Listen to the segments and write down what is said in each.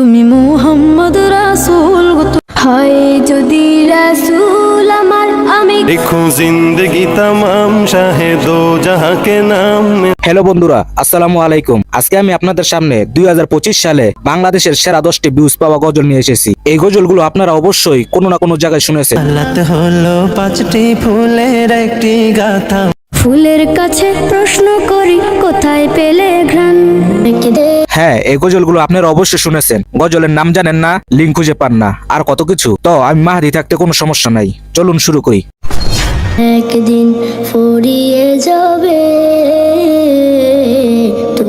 তুমি মুহাম্মদ রাসূল গো হয় যদি রাসূল আমার আমি लिखूं जिंदगी तमाम शाहे दो जहां के नाम में। হ্যালো বন্ধুরা, আসসালামু আলাইকুম। আজকে আমি আপনাদের সামনে 2025 সালে বাংলাদেশের সেরা 10টি ভিউজ পাওয়া গজল নিয়ে এসেছি। এই গজলগুলো আপনারা অবশ্যই কোনো না কোনো জায়গায় শুনেছেন। হালাত হলো পাঁচটি ফুলের একটি গাথা। ফুলের কাছে প্রশ্ন করি কোথায় পেলে ঘ্রাণ হ্যাঁ, এই গজলগুলো আপনারা অবশ্যই শুনেছেন। গজলের নাম জানেন না, লিঙ্ক খুঁজে পান না, আর কত কিছু। তো আমি মাহাদি থাকতে কোনো সমস্যা নাই, চলুন শুরু করি। একদিন ফুরিয়ে যাবে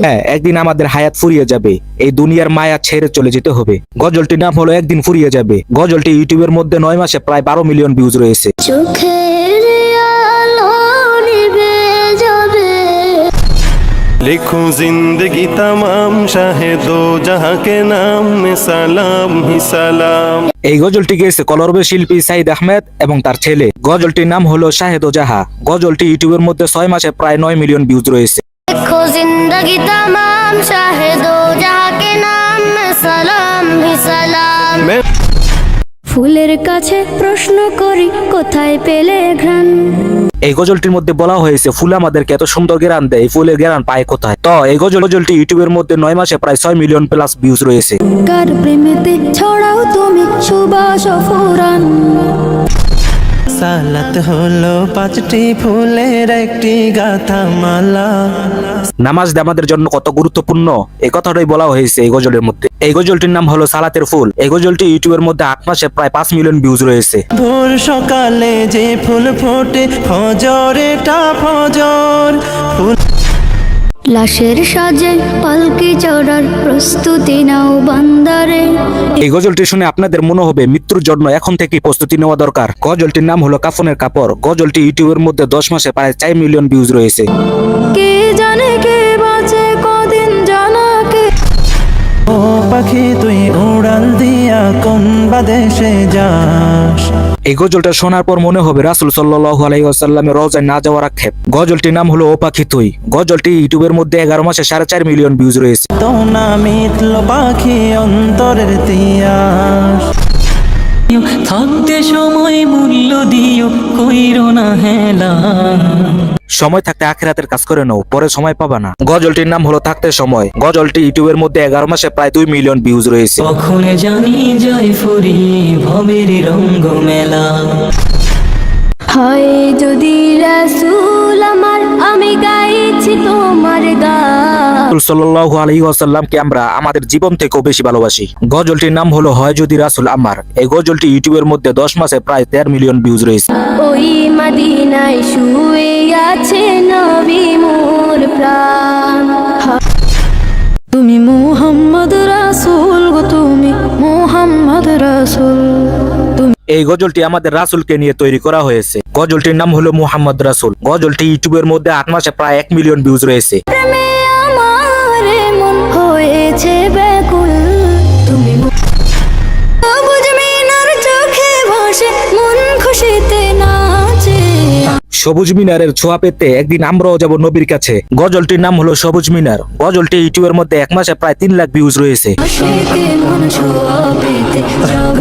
হ্যাঁ, একদিন আমাদের হায়াত ফুরিয়ে যাবে, এই দুনিয়ার মায়া ছেড়ে চলে যেতে হবে। গজলটির নাম হলো একদিন ফুরিয়ে যাবে। গজলটি ইউটিউবের মধ্যে 9 মাসে প্রায় 12 মিলিয়ন ভিউজ রয়েছে। চোখের আলো নিভে যাবে लिखूं जिंदगी तमाम शाहे दो जहां के नाम में सलाम ही सलाम। এই গজলটি গেয়েছে কলরবে শিল্পী সাইদ আহমেদ এবং তার ছেলে। গজলটির নাম হলো শাহেদ ও জাহা। গজলটি ইউটিউবের মধ্যে 6 মাসে প্রায় 9 মিলিয়ন ভিউজ রয়েছে। देखो जिंदगी तमाम शाहिदो जहाँ के नाम में सलाम ही सलाम मैं ফুলের কাছে প্রশ্ন করি কোথায় পেলে ঘ্রাণ এই গজলটির মধ্যে বলা হয়েছে ফুল আমাদেরকে এত সুন্দর ঘ্রাণ দেয়, এই ফুলের ঘ্রাণ পায় কোথায়? তো এই গজলটি ইউটিউবের মধ্যে 9 মাসে প্রায় 6 মিলিয়ন প্লাস ভিউজ রয়েছে। কার প্রেমেতে ছড়াও তুমি সুবাস ফুরান সালাত হলো পাঁচটি ফুলের একটি গাথা মালা। নামাজ আমাদের জন্য কত গুরুত্বপূর্ণ এই কথাটাই বলা হয়েছে এই গজলের মধ্যে। এই গজলটির নাম হলো সালাতের ফুল। এই গজলটি ইউটিউবের মধ্যে 8 মাসে প্রায় 5 মিলিয়ন ভিউজ রয়েছে। ভোর সকালে যে ফুল ফোটে ফজরেটা ফজর ফুল। লাশের সাজে পালকি চড়ার প্রস্তুতি নাও বান্দারে এই গজলটি শুনে আপনাদের মনে হবে মৃত্যুর জন্য এখন থেকেই প্রস্তুতি নেওয়া দরকার। গজলটির নাম হলো কাফনের কাপড়। গজলটি ইউটিউবের মধ্যে 10 মাসে প্রায় 4 মিলিয়ন ভিউজ রয়েছে। কে জানে কে বাঁচে কদিন জানা কে ও পাখি তুই উড়াল দিয়া কোন বাদেশে যাস। এই গজলটা শোনার পর মনে হবে রাসূল সাল্লাল্লাহু আলাইহি ওয়াসাল্লামের রওজায় না যাওয়ার আক্ষেপ। গজলটির নাম হলো ও পাখি তুই। গজলটি ইউটিউবের মধ্যে 11 মাসে 4.5 মিলিয়ন ভিউজ রয়েছে। তো না মিটলো পাখি অন্তরের তিয়াস। থাকতে সময় মূল্য দিও কইরো না হেলা। সময় থাকতে আখিরাতের কাজ করে নাও, পরে সময় পাবা না। গজলটির নাম হলো থাকতে সময়। গজলটি ইউটিউবের মধ্যে 11 মাসে প্রায় 2 মিলিয়ন ভিউজ রয়েছে। কখন জানি যায় ফুরিয়ে ভবের রঙ্গ মেলা। হয় যদি রাসূল আমার আমি গাইছি তোমার গান রাসূল সাল্লাল্লাহু আলাইহি ওয়াসাল্লামকে আমরা আমাদের জীবন থেকেও বেশি ভালোবাসি। গজলটির নাম হলো হয় যদি রাসূল আমার। এই গজলটি ইউটিউবের মধ্যে 10 মাসে প্রায় 13 মিলিয়ন ভিউজ রয়েছে। ওই মদিনায় শুয়ে আছে নবী মোর প্রাণ তুমি মুহাম্মদ রাসূল গো তুমি মুহাম্মদ রাসূল এই গজলটি আমাদের রাসূলকে নিয়ে তৈরি করা হয়েছে। গজলটির নাম হলো মুহাম্মদ রাসূল। গজলটি ইউটিউবের মধ্যে 8 মাসে প্রায় 1 মিলিয়ন ভিউজ রয়েছে। প্রেমে আমার মন হয়েছে ব্যাকুল তুমি সবুজ মিনার চোখে ভাসে মন খুশিতে নাচে সবুজ মিনারের ছোঁয়া পেতে একদিন আমরাও যাব নবীর কাছে। গজলটির নাম হলো সবুজ মিনার। গজলটি ইউটিউবের মধ্যে 1 মাসে প্রায় 3 লাখ ভিউজ রয়েছে। খুশিতে মন ছোঁয়া পেতে যাব